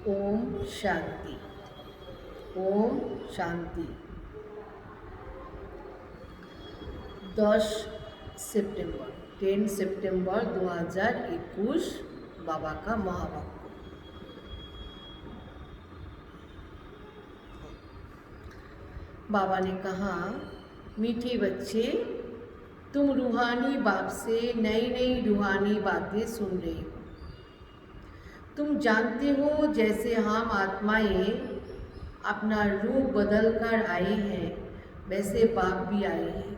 ओम शांति। ओम शांति। 10 सितंबर 10 सितंबर 2021 बाबा का महावाक्य। बाबा ने कहा, मीठे बच्चे, तुम रूहानी बाप से नई नई रूहानी बातें सुन रहे हो। तुम जानते हो जैसे हम आत्माएं अपना रूप बदल कर आए हैं, वैसे बाप भी आए हैं।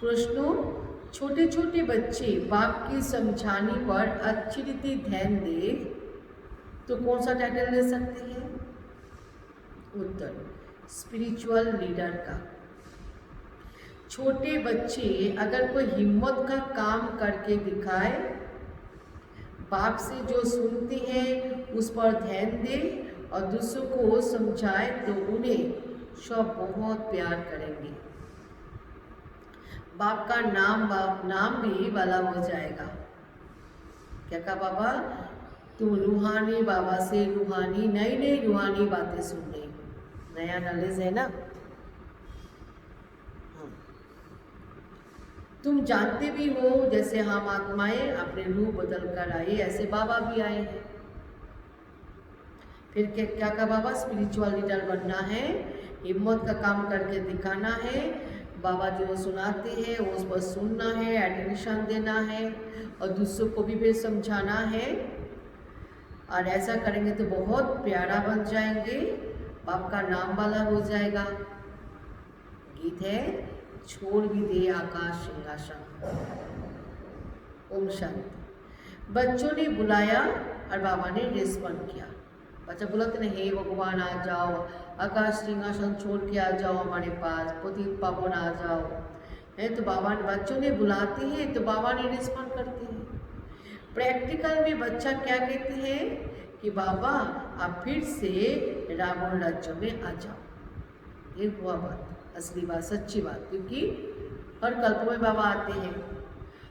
प्रश्नों, छोटे छोटे बच्चे बाप की समझाने पर अच्छी रीति ध्यान दे तो कौन सा टाइटल ले सकते हैं? उत्तर, स्पिरिचुअल लीडर का। छोटे बच्चे अगर कोई हिम्मत का काम करके दिखाए, बाप से जो सुनते हैं उस पर ध्यान दे और दूसरों को समझाए तो उन्हें सब बहुत प्यार करेंगे। बाप का नाम भी वाला हो जाएगा। क्या कहा बाबा? तुम रूहानी बाबा से रूहानी नई नई रूहानी बातें सुन रहे हो। नया नॉलेज है ना। तुम जानते भी हो जैसे हम आत्माएं अपने रूप बदल कर आए, ऐसे बाबा भी आए हैं। फिर क्या कहा बाबा? स्पिरिचुअल लीडर बनना है, हिम्मत का काम करके दिखाना है, बाबा जो सुनाते हैं वो उस पर सुनना है, एटेंशन देना है और दूसरों को भी फिर समझाना है। और ऐसा करेंगे तो बहुत प्यारा बन जाएंगे, बाप का नाम वाला हो जाएगा। गीत है, छोड़ भी दे आकाश सिंहासन। ओम शांति। बच्चों ने बुलाया और बाबा ने रिस्पॉन्ड किया। बच्चा बुलाते ना, हे भगवान आ जाओ, आकाश सिंहासन छोड़ के आ जाओ हमारे पास, पतित पावन आ जाओ। है तो बाबा ने, बच्चों ने बुलाते हैं तो बाबा ने रिस्पॉन्ड करते हैं। प्रैक्टिकल में बच्चा क्या कहते हैं कि बाबा आप फिर से रावण राज्य में आ जाओ। ये हुआ बात, असली बात, सच्ची बात, क्योंकि हर कल्प में बाबा आते हैं।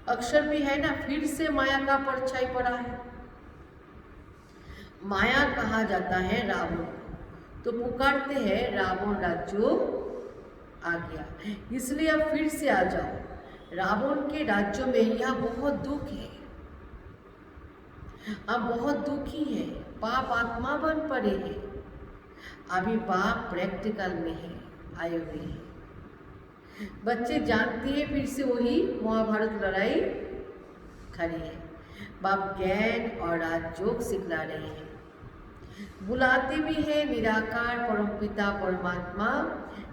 अक्षर भी है ना, फिर से माया का परछाई पड़ा है। माया कहा जाता है रावण, तो पुकारते हैं रावण राज्य आ गया, इसलिए अब फिर से आ जाओ। रावण के राज्य में यह बहुत दुख है, अब बहुत दुखी है, पाप आत्मा बन पड़े हैं। अभी बाप प्रैक्टिकल में है, आए हुए हैं। बच्चे जानते हैं फिर से वही महाभारत लड़ाई खड़ी है। बाप ज्ञान और राजयोग सिखला रहे हैं। बुलाते भी है निराकार परमपिता परमात्मा,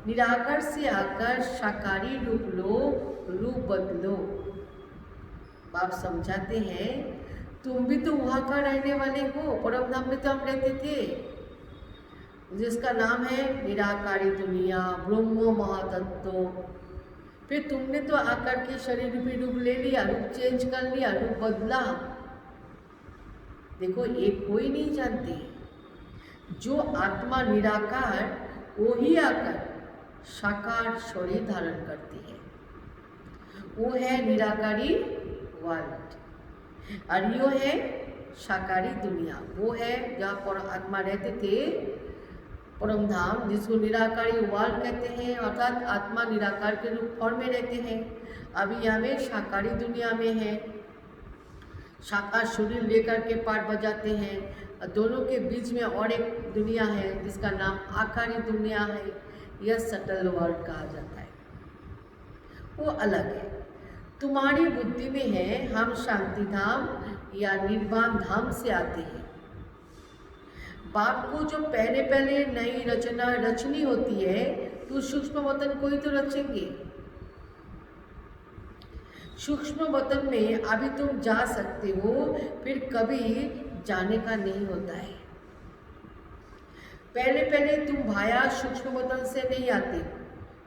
निराकार से आकर साकारी रूप लो, रूप बदलो। बाप समझाते हैं, तुम भी तो वहाँ का रहने वाले हो, परम धाम में तो हम रहते थे, जिसका नाम है निराकारी दुनिया, ब्रह्म महातत्व। फिर तुमने तो आकर के शरीर रूपी रूप ले लिया, रूप चेंज कर लिया, रूप बदला। देखो, एक कोई नहीं जानते, जो आत्मा निराकार वो ही आकर साकार शरीर धारण करती है, वो है निराकारी वर्ल्ड। और यो है साकारी दुनिया, वो है जहाँ पर आत्मा रहते थे, परम धाम, जिसको निराकारी वर्ल्ड कहते हैं, अर्थात आत्मा निराकार के रूप फॉर्म में रहते हैं। अभी हमें साकारी दुनिया में है, साकार शरीर लेकर के पाठ बजाते हैं, और दोनों के बीच में और एक दुनिया है जिसका नाम आकारी दुनिया है। यह सटल वर्ल्ड कहा जाता है, वो अलग है। तुम्हारी बुद्धि में है हम शांति धाम या निर्वाण धाम से आते हैं। बाप को जो पहले पहले नई रचना रचनी होती है तो सूक्ष्म वतन को ही तो रचेंगे। सूक्ष्म वतन में अभी तुम जा सकते हो, फिर कभी जाने का नहीं होता है। पहले पहले तुम भाया सूक्ष्म वतन से नहीं आते,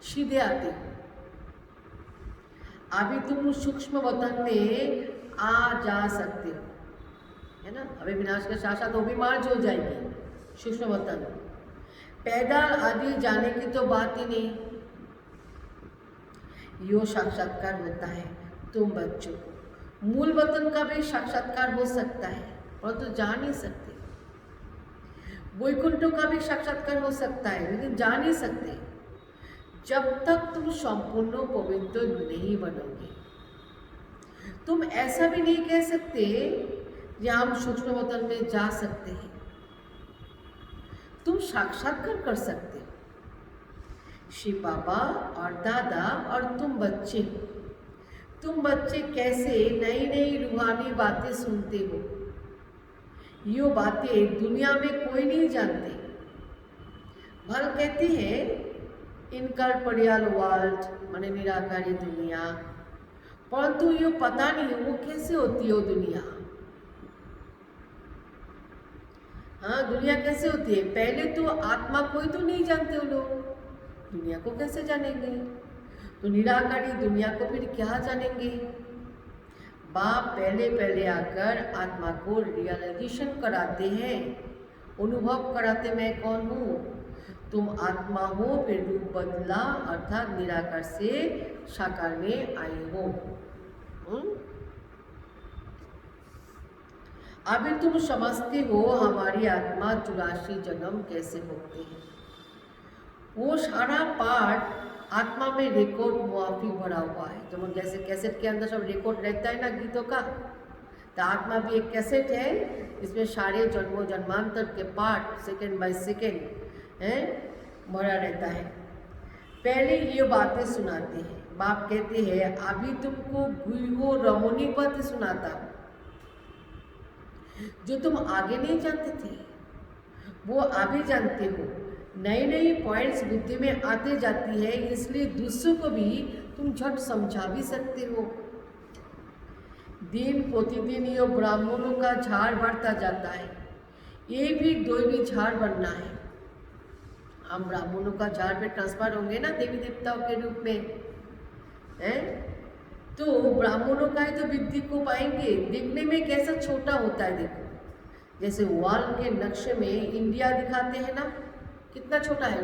सीधे आते हो। अभी तुम सूक्ष्म वतन में आ जा सकते हो, है ना। अभी विनाश के साथ साथ वो भी मार्ज हो जाएगी सूक्ष्म वतन। पैदल आदि जाने की तो बात ही नहीं। यो साक्षात्कार होता है तुम बच्चों को। मूल वतन का भी साक्षात्कार हो सकता है, परंतु जा नहीं सकते। वैकुंठ का भी साक्षात्कार हो सकता है, लेकिन जा नहीं सकते जब तक तुम संपूर्ण पवित्र नहीं बनोगे। तुम ऐसा भी नहीं कह सकते कि हम सूक्ष्म वतन में जा सकते हैं। तुम साक्षात्कार कर सकते हो। शिव बाबा और दादा और तुम बच्चे कैसे नई नई रूहानी बातें सुनते हो। यो बातें दुनिया में कोई नहीं जानते। भल कहते हैं इनकॉर्पोरियल वर्ल्ड माने निराकारी दुनिया, परंतु ये पता नहीं वो कैसे होती है वो दुनिया। हाँ, दुनिया कैसे होती है? पहले तो आत्मा को ही तो नहीं जानते वो लोग, दुनिया को कैसे जानेंगे? तो निराकारी दुनिया को फिर क्या जानेंगे? बाप पहले पहले आकर आत्मा को रियलाइजेशन कराते हैं, अनुभव कराते मैं कौन हूँ। तुम आत्मा हो, फिर रूप बदला अर्थात निराकार से साकार में आई हो। अभी तुम समझते हो हमारी आत्मा 84 जन्म कैसे होते हैं। वो सारा पार्ट आत्मा में रिकॉर्ड मुआफी भरा हुआ है। तो जैसे कैसेट के अंदर सब रिकॉर्ड रहता है ना गीतों का, तो आत्मा भी एक कैसेट है, इसमें सारे जन्मों जन्मांतर के पार्ट सेकंड बाय सेकंड है भरा रहता है। पहले ये बातें सुनाते हैं। बाप कहते हैं अभी तुमको गुइगो रमोनी बातें सुनाता हूँ जो तुम आगे नहीं जानते थे, वो अभी जानते हो। नई नई पॉइंट्स बुद्धि में आते जाती है, इसलिए दूसरों को भी तुम झट समझा भी सकते हो। दिन प्रतिदिन ये ब्राह्मणों का झाड़ बढ़ता जाता है, ये भी दैवी झाड़ बनना है। हम ब्राह्मणों का झाड़ पे ट्रांसफर होंगे ना देवी देवताओं के रूप में, हैं? तो ब्राह्मणों का ही तो विद्धि को पाएंगे। देखने में कैसा छोटा होता है, देखो जैसे वॉल के नक्शे में इंडिया दिखाते हैं ना, कितना छोटा है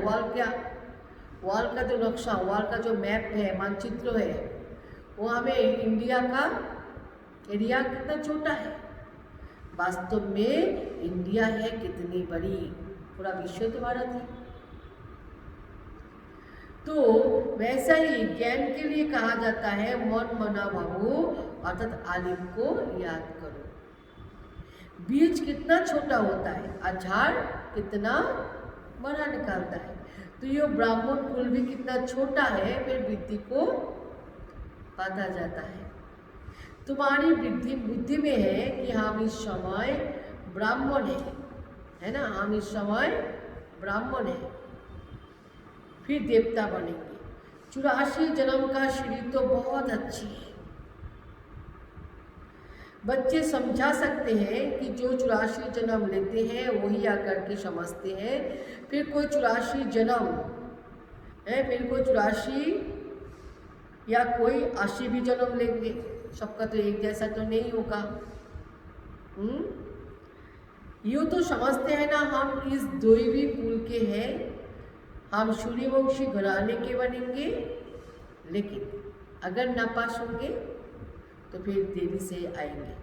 वॉल का जो नक्शा, वॉल का जो मैप है, मानचित्र है, वो हमें इंडिया का एरिया कितना छोटा है। वास्तव में इंडिया है कितनी बड़ी, पूरा विश्व तो भारत है। तो वैसा ही ज्ञान के लिए कहा जाता है मन मना भावो अर्थात आलिम को याद करो। बीज कितना छोटा होता है और झाड़ कितना बड़ा निकालता है। तो ये ब्राह्मण कुल भी कितना छोटा है, फिर बुद्धि को पाता जाता है। तुम्हारी बुद्धि में है कि हम इस समय ब्राह्मण है ना, हम इस समय ब्राह्मण है, फिर देवता बनेंगे। 84 जन्म का सीढ़ी तो बहुत अच्छी है। बच्चे समझा सकते हैं कि जो 84 जन्म लेते हैं वही आकर के समझते हैं। फिर कोई 84 जन्म है, फिर कोई 84 या कोई 80 भी जन्म लेंगे, सबका तो एक जैसा तो नहीं होगा। यूँ तो समझते हैं ना हम इस दैवी कुल के हैं, हम सूर्यवंशी घराने के बनेंगे, लेकिन अगर नापास होंगे तो फिर देरी से आएंगे,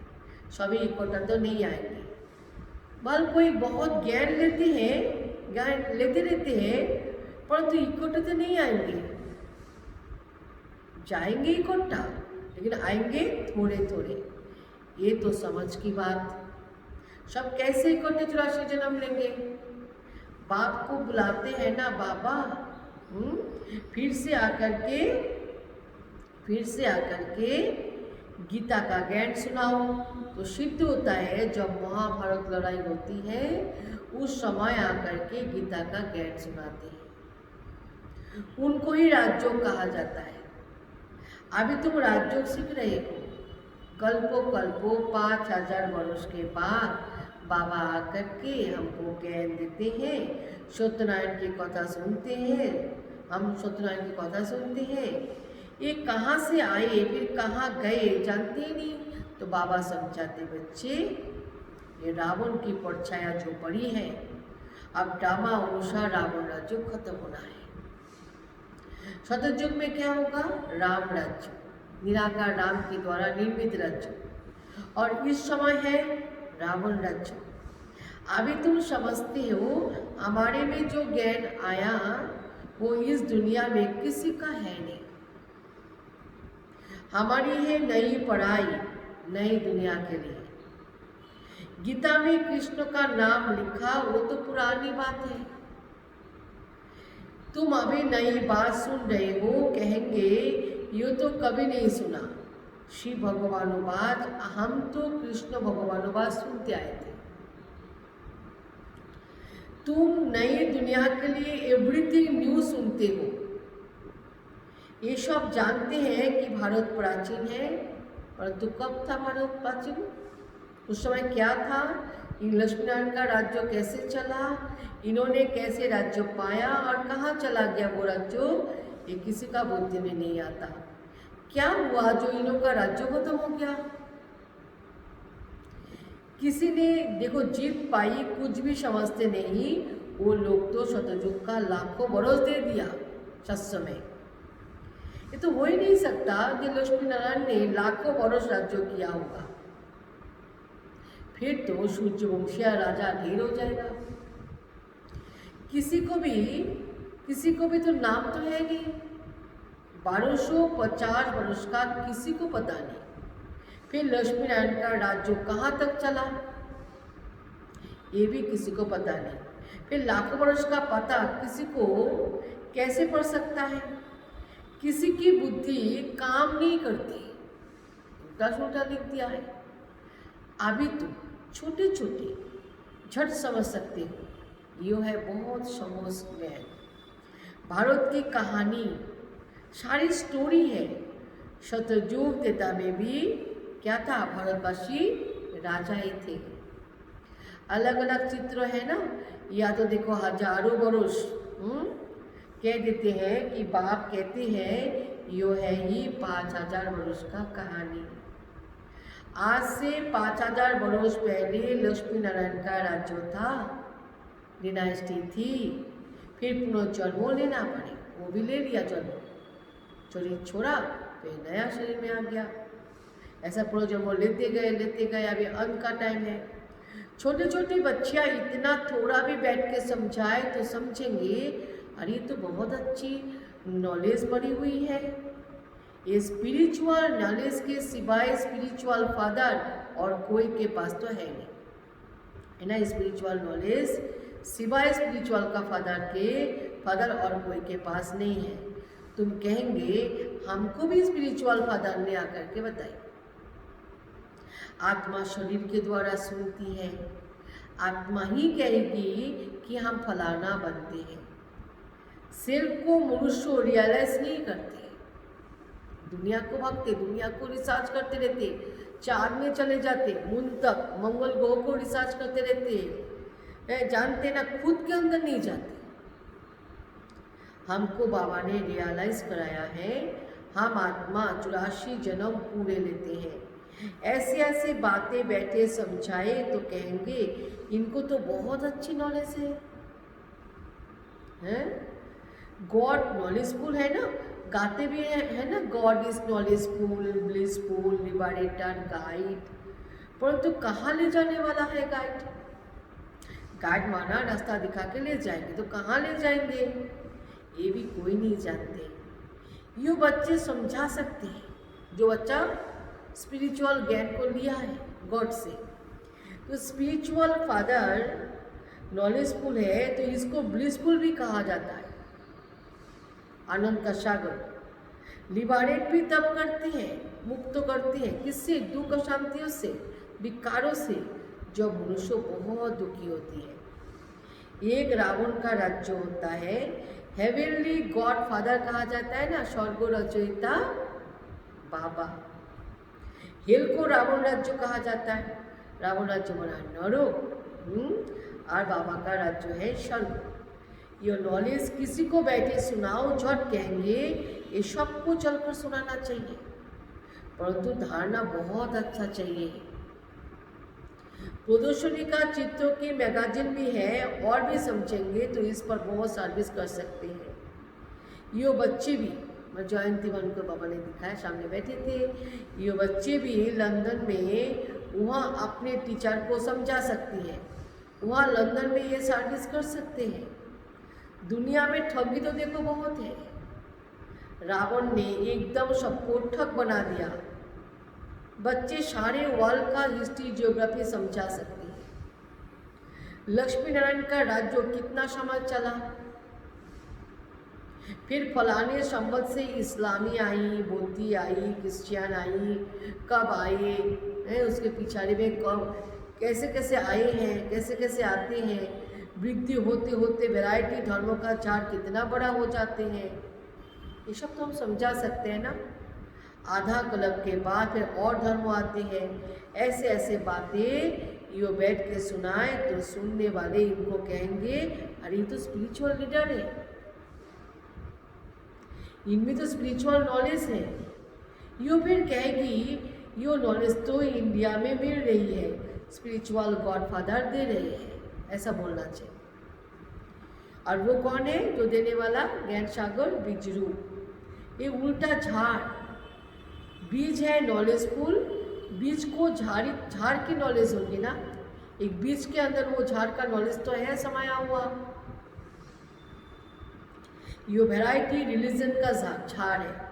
सभी इकट्ठा तो नहीं आएंगे। बल कोई बहुत ज्ञान लेते रहते हैं, परंतु इकट्ठा तो नहीं आएंगे। जाएंगे इकट्ठा, लेकिन आएंगे थोड़े थोड़े। ये तो समझ की बात। सब कैसे इकट्ठे 84 जन्म लेंगे? बाप को बुलाते हैं ना बाबा, फिर से आकर के गीता का ज्ञान सुनाओ। तो सिद्ध होता है जब महाभारत लड़ाई होती है उस समय आकर के गीता का ज्ञान सुनाते हैं। उनको ही राजयोग कहा जाता है। अभी तुम राजयोग सीख रहे हो, कल्पो 5000 वर्ष के बाद बाबा आकर के हमको ज्ञान देते हैं, सत्यनारायण की कथा सुनते हैं, हम सत्यनारायण की कथा सुनते हैं। ये कहाँ से आए फिर कहाँ गए जानते ही नहीं। तो बाबा समझाते बच्चे ये रावण की परछाया जो पड़ी है, अब ड्रामा अनुसार रावण राज्य खत्म होना है। सतयुग में क्या होगा? राम राज्य, निराकार राम के द्वारा निर्मित राज्य। और इस समय है रावण राज्य। अभी तुम समझते हो हमारे में जो ज्ञान आया वो इस दुनिया में किसी का है नहीं। हमारी है नई पढ़ाई नई दुनिया के लिए। गीता में कृष्ण का नाम लिखा वो तो पुरानी बात है। तुम अभी नई बात सुन रहे हो, कहेंगे ये तो कभी नहीं सुना। श्री भगवानुवाद, हम तो कृष्ण भगवानुवाद सुनते आए थे। तुम नई दुनिया के लिए एवरीथिंग न्यू सुनते हो। ये सब जानते हैं कि भारत प्राचीन है, परंतु कब था भारत प्राचीन? उस समय क्या था? इन लक्ष्मीनारायण का राज्य कैसे चला, इन्होंने कैसे राज्य पाया और कहाँ चला गया वो राज्य, ये किसी का बुद्धि में नहीं आता। क्या हुआ जो इन्हों का राज्य खत्म हो गया? किसी ने देखो जीत पाई, कुछ भी समझते नहीं। वो लोग तो शतयुग का लाखों बरस दे दिया सत्संग में। ये तो हो ही नहीं सकता कि लक्ष्मी नारायण ने लाखों बरस राज्य किया होगा। फिर तो सूर्यवंशिया राजा ढेर हो जाएगा। किसी को भी तो नाम तो है नहीं। 1250 वर्ष का किसी को पता नहीं। फिर लक्ष्मी नारायण का राज्य कहाँ तक चला ये भी किसी को पता नहीं। फिर लाखों वर्ष का पता किसी को कैसे पड़ सकता है? किसी की बुद्धि काम नहीं करती, उल्टा सुल्टा लिख दिया है। अभी तो छोटे छोटे झट समझ सकते हो। ये है बहुत समझ में। भारत की कहानी सारी स्टोरी है। शतयुग त्रेता में भी क्या था? भारतवासी राजा ही थे। अलग अलग चित्र है ना, या तो देखो हजारों बरस कह देते हैं कि बाप कहते हैं यो है ही 5000 बरस का कहानी। आज से 5000 बरस पहले लक्ष्मी नारायण का राज्य था, डिनास्टी थी। फिर पुनर्जन्म लेना पड़े, वो भी ले लिया जन्म, शरीर छोड़ा फिर नया शरीर में आ गया। ऐसा पुनर्जन्म लेते गए। अभी अंत का टाइम है। छोटे छोटे बच्चियाँ इतना थोड़ा भी बैठ के समझाए तो समझेंगे अरे तो बहुत अच्छी नॉलेज बढ़ी हुई है। ये स्पिरिचुअल नॉलेज के सिवाय स्पिरिचुअल फादर और कोई के पास तो है नहीं, है ना। स्पिरिचुअल नॉलेज सिवाय स्पिरिचुअल का फादर और कोई के पास नहीं है। तुम कहेंगे हमको भी स्पिरिचुअल फादर ने आकर के बताई। आत्मा शरीर के द्वारा सुनती है। आत्मा ही कहेगी कि हम फलाना बनते हैं। सेल्फ को मनुष्य रियलाइज नहीं करते, दुनिया को भागते, दुनिया को रिसर्च करते रहते, चांद में चले जाते, मून तक मंगल ग्रह को रिसर्च करते रहते, जानते ना खुद के अंदर नहीं जाते। हमको बाबा ने रियलाइज कराया है हम आत्मा 84 जन्म पूरे लेते हैं। ऐसे ऐसे बातें बैठे समझाए तो कहेंगे इनको तो बहुत अच्छी नॉलेज है? गॉड नॉलेजफुल है ना, गाते भी है ना, God is knowledgeful, blissful, liberator, guide. परंतु कहाँ ले जाने वाला है गाइड? गाइड माना रास्ता दिखा के ले जाएंगे, तो कहाँ ले जाएंगे ये भी कोई नहीं जानते। ये बच्चे समझा सकते हैं जो बच्चा स्पिरिचुअल ज्ञान को लिया है गॉड से। तो स्पिरिचुअल फादर नॉलेजफुल है तो इसको ब्लिसफुल भी कहा जाता है। आनंद का सागर लिबरेट भी तब करती है, मुक्त करती है किससे? दुख शांतियों से, विकारों से, जब मनुष्य बहुत दुखी होती है। एक रावण का राज्य होता है, हेवनली गॉड फादर कहा जाता है ना, स्वर्ग रचयिता बाबा। हेल को रावण राज्य कहा जाता है। रावण राज्य बना नरो और बाबा का राज्य है स्वर्ग। ये नॉलेज किसी को बैठे सुनाओ झट कहेंगे ये सबको चलकर सुनाना चाहिए, परंतु धारणा बहुत अच्छा चाहिए। प्रदर्शनी का चित्रों की मैगजीन भी है, और भी समझेंगे तो इस पर बहुत सर्विस कर सकते हैं। ये बच्चे भी जयंती वन को बाबा ने दिखाया, सामने बैठे थे। ये बच्चे भी लंदन में वहाँ अपने टीचर को समझा सकती है, वहाँ लंदन में ये सर्विस कर सकते हैं। दुनिया में ठग भी तो देखो बहुत है। रावण ने एकदम सबको ठग बना दिया। बच्चे सारे वर्ल्ड का हिस्ट्री जियोग्राफी समझा सकते हैं। लक्ष्मी नारायण का राज्य कितना समय चला, फिर फलाने संवत से इस्लामी आई, बौद्धी आई, क्रिश्चियन आई, कब आए हैं, उसके पिछाड़ी में कब कैसे कैसे आए हैं, कैसे कैसे आते हैं, वृद्धि होते होते वैरायटी धर्मों का चार कितना बड़ा हो जाते हैं, ये सब तो हम समझा सकते हैं ना। आधा कल्प के बाद फिर और धर्म आते हैं। ऐसे ऐसे बातें यो बैठ के सुनाए तो सुनने वाले इनको कहेंगे अरे ये तो स्पिरिचुअल लीडर है, इनमें तो स्पिरिचुअल नॉलेज है। यो फिर कहेगी यो नॉलेज तो इंडिया में मिल रही है, स्पिरिचुअल गॉडफादर दे रहे हैं, ऐसा बोलना चाहिए। और वो कौन है जो देने वाला? ज्ञान सागर बीजरू। ये उल्टा झाड़, बीज है नॉलेजफुल, बीज को झाड़ की नॉलेज होगी ना, एक बीज के अंदर वो झाड़ का नॉलेज तो है समाया हुआ। यो वैरायटी रिलीजन का झाड़ है।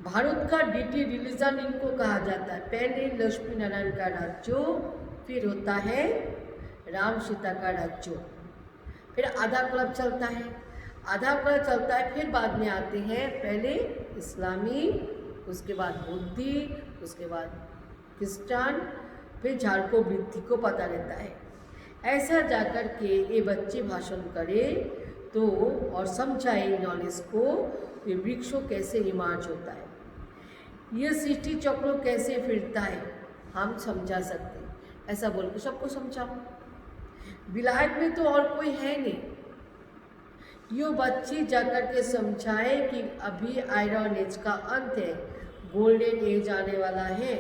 भारत का डीटी रिलीजन इनको कहा जाता है। पहले लक्ष्मी नारायण का राज्य, फिर होता है राम सीता का राज्य, फिर आधा कल्प चलता है, आधा कल्प चलता है, फिर बाद में आते हैं पहले इस्लामी, उसके बाद बुद्धि, उसके बाद क्रिश्चियन, फिर झाड़ को वृद्धि को पता रहता है। ऐसा जाकर के ये बच्चे भाषण करे तो और समझाए नॉलेज को, ये वृक्षों कैसे इमर्ज होता है, ये सृष्टि चक्रों कैसे फिरता है, हम समझा सकते हैं। ऐसा बोल के सबको समझाओ। विलायत में तो और कोई है नहीं। यो बच्चे जाकर के समझाए कि अभी आयरन एज का अंत है, गोल्डन एज आने वाला है,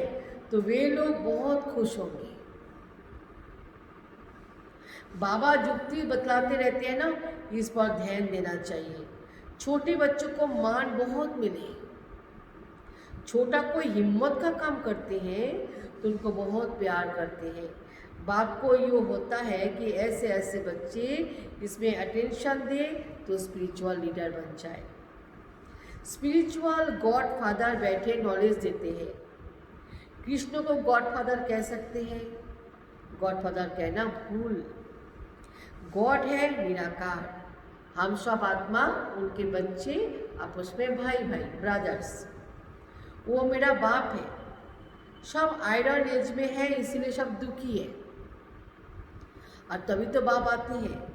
तो वे लोग बहुत खुश होंगे। बाबा जुक्ति बतलाते रहते हैं ना, इस पर ध्यान देना चाहिए। छोटे बच्चों को मान बहुत मिले, छोटा कोई हिम्मत का काम करते हैं तो उनको बहुत प्यार करते हैं। बाप को ये होता है कि ऐसे ऐसे बच्चे इसमें अटेंशन दे तो स्पिरिचुअल लीडर बन जाए। स्पिरिचुअल गॉड फादर बैठे नॉलेज देते हैं। कृष्ण को गॉड फादर कह सकते हैं, गॉड फादर कहना भूल। गॉड है निराकार, हम सब आत्मा, उनके बच्चे आपस में भाई भाई ब्रदर्स। वो मेरा बाप है। सब आयरन एज में है, इसीलिए सब दुखी है। और तभी तो बाप आती है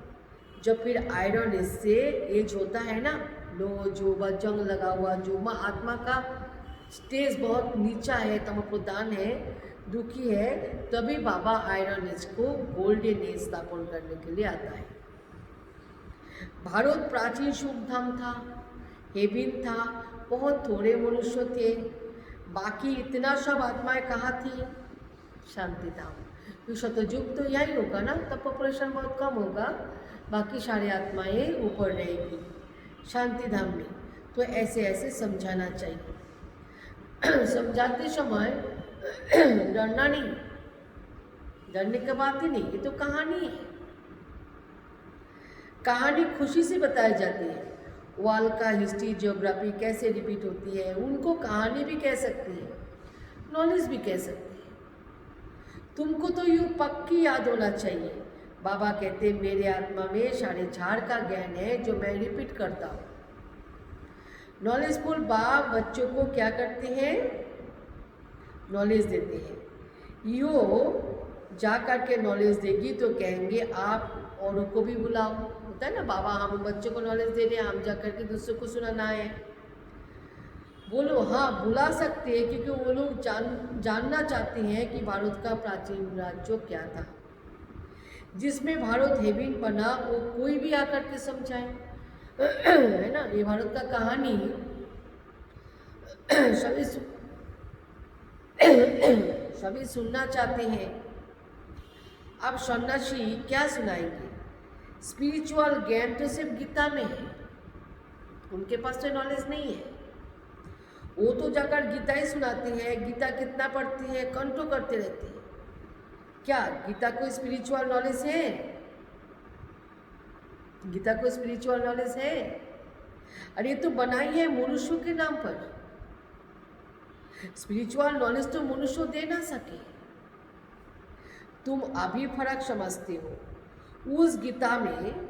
जब फिर आयरन एज से एज होता है ना, लो जो जंग लगा हुआ, जो माँ आत्मा का स्टेज बहुत नीचा है, तम प्रदान है, दुखी है, तभी बाबा आयरन एज को गोल्डन एज स्थापन करने के लिए आता है। भारत प्राचीन सुख धाम था, हेविन था, बहुत थोड़े मनुष्य थे, बाकी इतना सब आत्माएं कहाँ थी? शांति धाम। तो शतयुग तो यही होगा ना, तब पॉपुलेशन बहुत कम होगा, बाकी सारी आत्माएं ऊपर रहेगी शांति धाम में। तो ऐसे ऐसे समझाना चाहिए। समझाते समय डरना नहीं, डरने की बात ही नहीं, ये तो कहानी है। कहानी खुशी से बताई जाती है। वर्ल्ड का हिस्ट्री जियोग्राफी कैसे रिपीट होती है, उनको कहानी भी कह सकती है, नॉलेज भी कह सकती है। तुमको तो यूँ पक्की याद होना चाहिए। बाबा कहते मेरे आत्मा में साढ़े झाड़ का ज्ञान है जो मैं रिपीट करता हूँ। नॉलेजफुल बाप बच्चों को क्या करते हैं? नॉलेज देते हैं। यो जा कर के नॉलेज देगी तो कहेंगे आप औरों को भी बुलाओ। होता है ना, बाबा हम बच्चों को नॉलेज दे रहे हैं, हम जा कर के दूसरों को सुनाना है। बोलो हाँ, बुला सकते हैं, क्योंकि वो लोग जानना चाहते हैं कि भारत का प्राचीन राज्य क्या था, जिसमें भारत हेविन बना, वो कोई भी आकर के समझाए। है ना, ये भारत का कहानी सभी सुनना चाहते हैं। अब सन्यासी क्या सुनाएंगे? स्पिरिचुअल ज्ञान तो सिर्फ गीता में है, उनके पास तो नॉलेज नहीं है। वो तो जाकर गीता ही सुनाती है, गीता कितना पढ़ती है, कंठो करते रहती है। क्या गीता को स्पिरिचुअल नॉलेज है? गीता को स्पिरिचुअल नॉलेज है? अरे ये तो बनाई है मनुष्यों के नाम पर। स्पिरिचुअल नॉलेज तो मनुष्य दे ना सके। तुम अभी फर्क समझते हो उस गीता में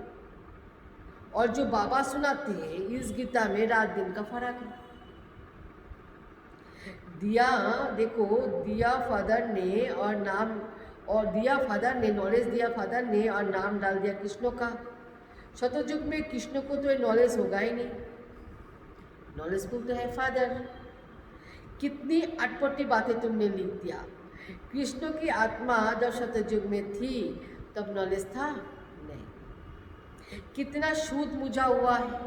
और जो बाबा सुनाते हैं इस गीता में रात दिन का फर्क है। दिया देखो, दिया फादर ने और नाम, और दिया फादर ने नॉलेज दिया, फादर ने और नाम डाल दिया कृष्ण का। शतयुग में कृष्ण को तो नॉलेज होगा ही नहीं, नॉलेजफुल तो है फादर। कितनी अटपटी बातें तुमने लिख दिया। कृष्ण की आत्मा जब शतयुग में थी तब नॉलेज था नहीं। कितना शुद्ध मुझा हुआ है।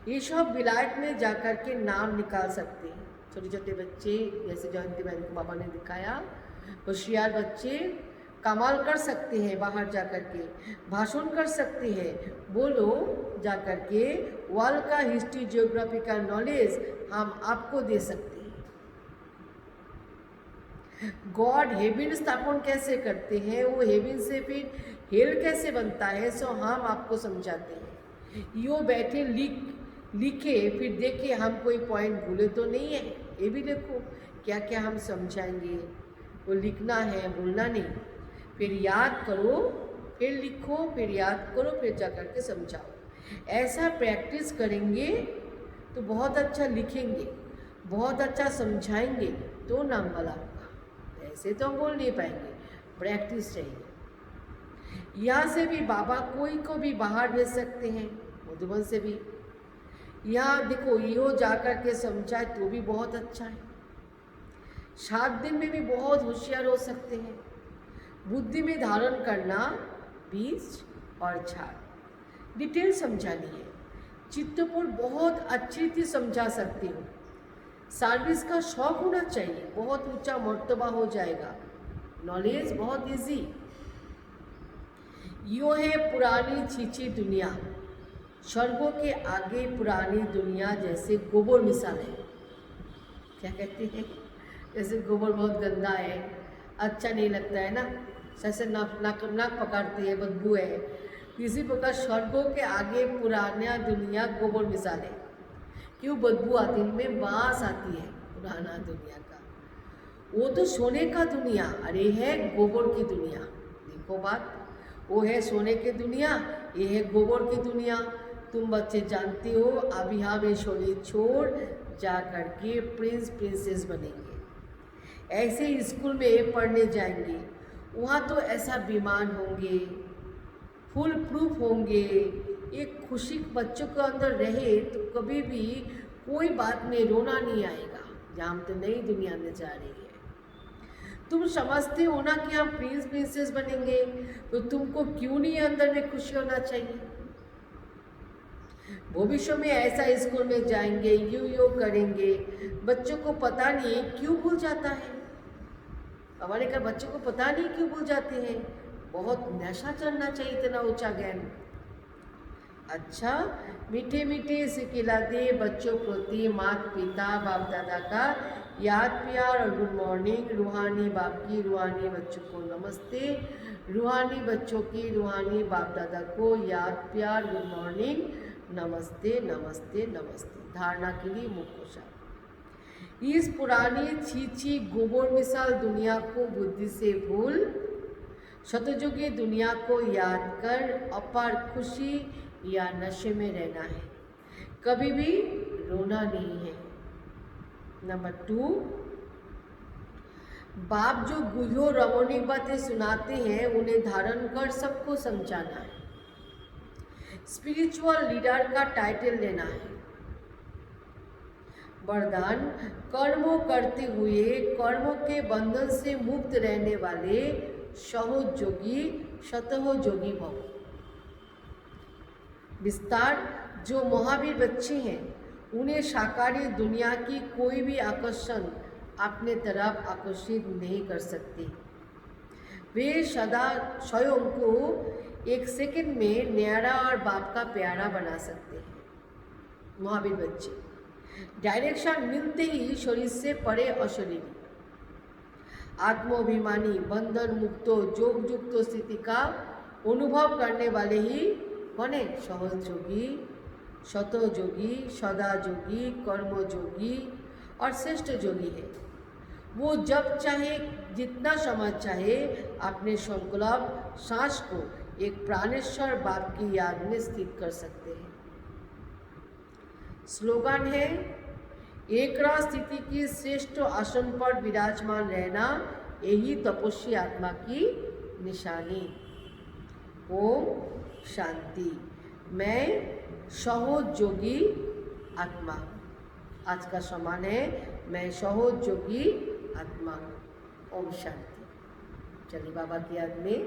ये सब विलायत में जाकर के नाम निकाल सकते हैं। छोटे छोटे बच्चे जैसे जयंती बहन को बाबा ने दिखाया, होशियार बच्चे कमाल कर सकते हैं। बाहर जाकर के भाषण कर सकते हैं। बोलो जाकर के वर्ल्ड का हिस्ट्री जियोग्राफी का नॉलेज हम आपको दे सकते हैं। गॉड हेवन स्थापन कैसे करते हैं, वो हेवन से फिर हेल कैसे बनता है, सो हम आपको समझाते हैं। यो बैठे लिखे फिर देखे हम कोई पॉइंट भूले तो नहीं है, ये भी देखो क्या क्या हम समझाएंगे। वो लिखना है, भूलना नहीं। फिर याद करो, फिर लिखो, फिर याद करो, फिर जा कर के समझाओ। ऐसा प्रैक्टिस करेंगे तो बहुत अच्छा लिखेंगे, बहुत अच्छा समझाएंगे तो नाम वाला होगा। ऐसे तो हम बोल नहीं पाएंगे, प्रैक्टिस चाहिए। यहाँ से भी बाबा कोई को भी बाहर भेज सकते हैं, मधुबन से भी। यहाँ देखो यो जा कर के समझाए तो भी बहुत अच्छा है। 7 दिन में भी बहुत होशियार हो सकते हैं। बुद्धि में धारण करना बीज और झाड़, डिटेल समझानी है। चित्त पर बहुत अच्छी रीति समझा सकती हूँ। सर्विस का शौक होना चाहिए, बहुत ऊंचा मर्तबा हो जाएगा। नॉलेज बहुत इजी। यो है पुरानी छीछी दुनिया, स्वर्गों के आगे पुरानी दुनिया जैसे गोबर मिसाल है। क्या कहते हैं, जैसे गोबर बहुत गंदा है, अच्छा नहीं लगता है ना, जैसे नाक पकड़ती है, बदबू है। इसी प्रकार स्वर्गों के आगे पुराना दुनिया गोबर मिसाल है। क्यों बदबू आती है, इनमें बांस आती है पुराना दुनिया का। वो तो सोने का दुनिया, अरे है गोबर की दुनिया। देखो बात, वो है सोने की दुनिया, ये है गोबर की दुनिया। तुम बच्चे जानते हो अभी हम ये शोले छोड़ जा कर के प्रिंस प्रिंसेस बनेंगे। ऐसे स्कूल में पढ़ने जाएंगे, वहाँ तो ऐसा विमान होंगे, फुल प्रूफ होंगे। एक खुशी बच्चों के अंदर रहे तो कभी भी कोई बात में रोना नहीं आएगा। जहाँ हम तो नई दुनिया में जा रही है। तुम समझते हो ना कि हम प्रिंस प्रिंसेस बनेंगे, तो तुमको क्यों नहीं अंदर में खुशी होना चाहिए। भविष्य में ऐसा स्कूल में जाएंगे, यू करेंगे, बच्चों को पता नहीं क्यों भूल जाता है। हमारे घर बच्चों को पता नहीं क्यों भूल जाते हैं। बहुत नशा चढ़ना चाहिए इतना ऊंचा ज्ञान। अच्छा, मीठे मीठे से खिलाते बच्चों प्रति माता पिता बाप दादा का याद प्यार और गुड मॉर्निंग। रूहानी बाप की रूहानी बच्चों को नमस्ते, रूहानी बच्चों की रूहानी बाप दादा को याद प्यार गुड मॉर्निंग, नमस्ते नमस्ते नमस्ते। धारणा के लिए मुखोशा। इस पुरानी छीछी गोबर मिसाल दुनिया को बुद्धि से भूल शतयुगी दुनिया को याद कर अपार खुशी या नशे में रहना है, कभी भी रोना नहीं है। नंबर 2, बाप जो गुह्यो रमणीक बातें सुनाते हैं उन्हें धारण कर सबको समझाना है। स्पिरिचुअल लीडर का टाइटल लेना है। वरदान, कर्मों करते हुए कर्मों के बंधन से मुक्त रहने वाले सहयोगी शतयोगी भव। विस्तार, जो महावीर बच्चे हैं उन्हें साकारी दुनिया की कोई भी आकर्षण अपने तरफ आकर्षित नहीं कर सकती। वे सदा स्वयं को 1 सेकंड में न्यारा और बाप का प्यारा बना सकते हैं। महावीर बच्चे। डायरेक्शन मिलते ही शरीर से परे अशरीरी, आत्माभिमानी, बंधन मुक्त, योग युक्त स्थिति का अनुभव करने वाले ही कौन है? सहज योगी, शत योगी, सदा योगी, कर्म योगी और श्रेष्ठ योगी है। वो जब चाहे, जितना समय चाहे, अपने संकल्प सांस को एक प्राणेश्वर बाप की याद में स्थित कर सकते हैं। स्लोगन है, एक स्थिति की श्रेष्ठ आसन पर विराजमान रहना, यही तपस्वी आत्मा की निशानी। ओम शांति। मैं सहज योगी आत्मा। आज का सम्मान है, मैं सहज योगी आत्मा। ओम शांति। चलिए बाबा की याद में